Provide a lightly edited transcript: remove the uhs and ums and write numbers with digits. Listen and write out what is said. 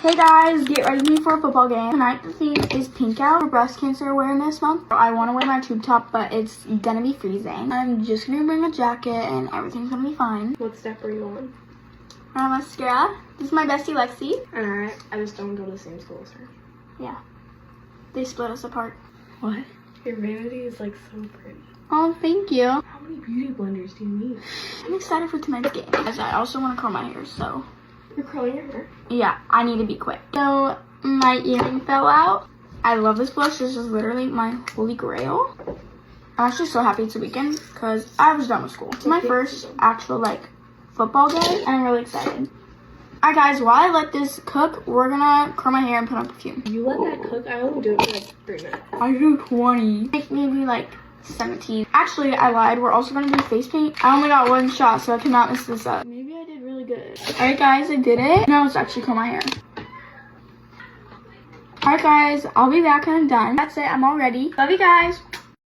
Hey guys, get ready with me for a football game. Tonight the theme is Pink Out for Breast Cancer Awareness Month. I want to wear my tube top, but it's gonna be freezing. I'm just gonna bring a jacket and everything's gonna be fine. What step are you on? Mascara. This is my bestie Lexi. Alright, I just don't go to the same school as her. Yeah. They split us apart. What? Your vanity is like so pretty. Oh, thank you. How many beauty blenders do you need? I'm excited for tonight's game. As I also want to curl my hair, so. You're curling your hair? Yeah, I need to be quick. So, my earring fell out. I love this blush. This is literally my holy grail. I'm actually so happy it's a weekend because I was done with school. It's my first actual, football day, and I'm really excited. Alright guys, while I let this cook, we're gonna curl my hair and put on perfume. You let that cook? I only do it for 3 minutes. I do 20. Make maybe 17. Actually, I lied. We're also gonna do face paint. I only got 1 shot, so I cannot mess this up. Maybe I did really good. Alright guys, I did it. Now let's actually curl my hair. Alright guys, I'll be back when I'm done. That's it, I'm all ready. Love you guys.